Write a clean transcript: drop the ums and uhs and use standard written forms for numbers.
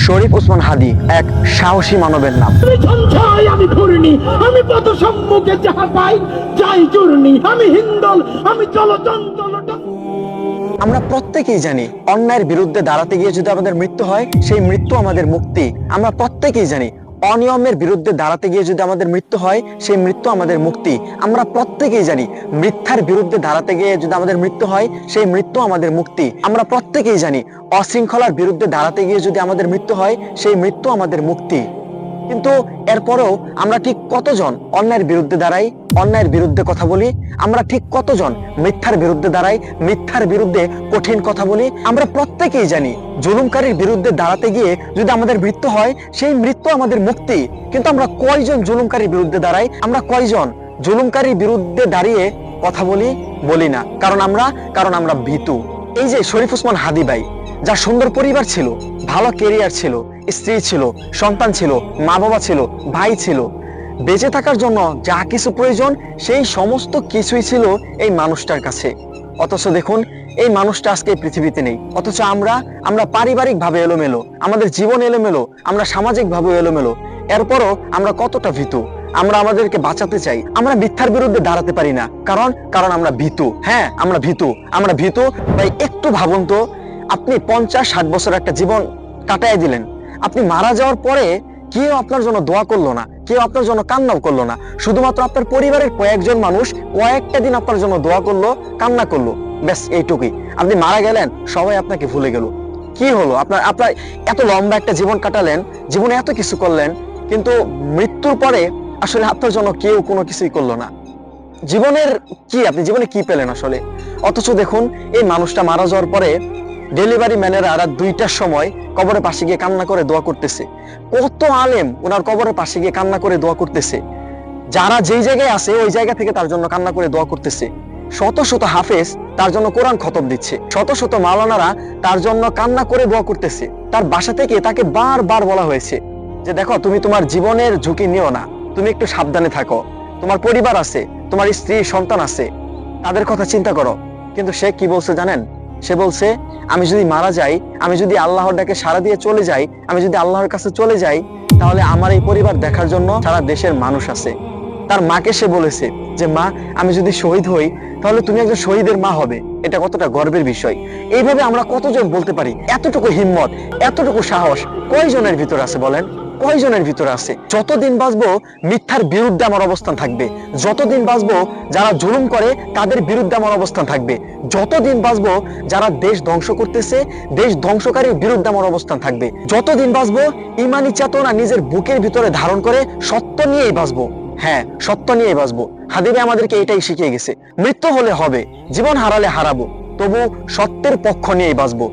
শরীফ ওসমান হাদী এক সাহসী মানবের নাম। আমি ঘূর্ণি, আমি পথ সম্মুখে যাহা পাই যাই চূর্ণি, আমি হিন্দল, আমি চলচঞ্চল। আমরা প্রত্যেকেই জানি অন্যায়ের বিরুদ্ধে দাঁড়াতে গিয়ে যদি আমাদের মৃত্যু হয়, সেই মৃত্যু আমাদের মুক্তি। আমরা প্রত্যেকেই জানি অনিয়মের বিরুদ্ধে দাঁড়াতে গিয়ে যদি আমাদের মৃত্যু হয়, সেই মৃত্যু আমাদের মুক্তি। আমরা প্রত্যেকেই জানি মিথ্যার বিরুদ্ধে দাঁড়াতে গিয়ে যদি আমাদের মৃত্যু হয়, সেই মৃত্যু আমাদের মুক্তি। আমরা প্রত্যেকেই জানি অশৃঙ্খলার বিরুদ্ধে দাঁড়াতে গিয়ে যদি আমাদের মৃত্যু হয়, সেই মৃত্যু আমাদের মুক্তি। কিন্তু এরপরেও আমরা ঠিক কতজন অন্যায়ের বিরুদ্ধে দাঁড়াই, অন্যায়ের বিরুদ্ধে কথা বলি? আমরা ঠিক কতজন মিথ্যার বিরুদ্ধে দাঁড়াই, মিথ্যার বিরুদ্ধে কঠিন কথা বলি? আমরা প্রত্যেকেই জানি জুলুমকারীর বিরুদ্ধে দাঁড়াতে গিয়ে যদি আমাদের মৃত্যু হয়, সেই মৃত্যু আমাদের মুক্তি। কিন্তু আমরা কয়জন জুলুমকারীর বিরুদ্ধে দাঁড়াই? আমরা কয়জন জুলুমকারীর বিরুদ্ধে দাঁড়িয়ে কথা বলি না? কারণ আমরা ভীতু। এই যে শরীফ ওসমান হাদী ভাই, যার সুন্দর পরিবার ছিল, ভালো ক্যারিয়ার ছিল, স্ত্রী ছিল, সন্তান ছিল, মা বাবা ছিল, ভাই ছিল, বেঁচে থাকার জন্য যা কিছু প্রয়োজন সেই সমস্ত কিছুই ছিল এই মানুষটার কাছে। অথচ দেখুন, এই মানুষটা আজকে এই পৃথিবীতে নেই। অথচ আমরা পারিবারিক ভাবে এলোমেলো, আমাদের জীবন এলোমেলো, আমরা সামাজিক ভাবে এলোমেলো। এরপরও আমরা কতটা ভীতু। আমরা আমাদেরকে বাঁচাতে চাই, আমরা মিথ্যার বিরুদ্ধে দাঁড়াতে পারি না। কারণ আমরা ভীতু। হ্যাঁ, আমরা ভীতু। ভাই একটু ভাবুন তো, আপনি 50-60 বছর একটা জীবন কাটায় দিলেন, আপনি মারা যাওয়ার পরে কেউ আপনার জন্য দোয়া করলো না, কেউ আপনার জন্য কান্নাও করলো না। শুধুমাত্র আপনার পরিবারের কয়েকজন মানুষ কয়েকটা দিন আপনার জন্য দোয়া করলো, কান্না করলো, ব্যাস এইটুকুই। আপনি মারা গেলেন, সবাই আপনাকে ভুলে গেল। কি হলো? আপনার এত লম্বা একটা জীবন কাটালেন, জীবনে এত কিছু করলেন, কিন্তু মৃত্যুর পরে আসলে আপনার জন্য কেউ কোনো কিছুই করলো না। আপনি জীবনে কি পেলেন আসলে? অথচ দেখুন, এই মানুষটা মারা যাওয়ার পরে ডেলিভারি ম্যানেরা রাত 2টার সময় কবরের পাশে গিয়ে কান্না করে দোয়া করতেছে। কত আলেম ওনার কবরের পাশে গিয়ে কান্না করে দোয়া করতেছে। যারা যেই জায়গায় আছে ওই জায়গা থেকে তার জন্য কান্না করে দোয়া করতেছে। শত শত হাফেজ তার জন্য কোরআন খতম দিচ্ছে, শত শত মাওলানারা তার জন্য কান্না করে দোয়া করতেছে। তার বাসা থেকে তাকে বারবার বলা হয়েছে যে দেখো, তুমি তোমার জীবনের ঝুঁকি নিও না, তুমি একটু সাবধানে থাকো, তোমার পরিবার আছে, তোমার স্ত্রী সন্তান আছে, তাদের কথা চিন্তা করো। কিন্তু সে কি বলছে জানেন? সে বলছে, আমি যদি মারা যাই, আমি যদি আল্লাহর ডাকে সাড়া দিয়ে চলে যাই, আমি যদি আল্লাহর কাছে চলে যাই, তাহলে আমার এই পরিবার দেখার জন্য সারা দেশের মানুষ আছে। তার মাকে সে বলেছে যে মা, আমি যদি শহীদ হই, তাহলে তুমি একজন শহীদের মা হবে। এটা কতটা গর্বের বিষয়। এইভাবে আমরা কতজন বলতে পারি? এতটুকু হিম্মত, এতটুকু সাহস কয়জনের ভিতর আছে বলেন? কয়জনের ভিতরে আছে? যতদিন বাঁচবো মিথ্যার বিরুদ্ধে আমার অবস্থান থাকবে, যতদিন বাঁচবো যারা জুলুম করে তাদের বিরুদ্ধে আমার অবস্থান থাকবে, যতদিন বাঁচবো যারা দেশ ধ্বংস করতেছে, দেশ ধ্বংসকারীর বিরুদ্ধে আমার অবস্থান থাকবে, যতদিন বাঁচবো ইমানি চেতনা নিজের বুকের ভিতরে ধারণ করে সত্য নিয়েই বাঁচবো। হ্যাঁ, সত্য নিয়েই বাঁচবো। হাদী ভাই আমাদেরকে এটাই শিখিয়ে গেছে। মৃত্যু হলে হবে, জীবন হারালে হারাবো, তবু সত্যের পক্ষ নিয়েই বাঁচবো।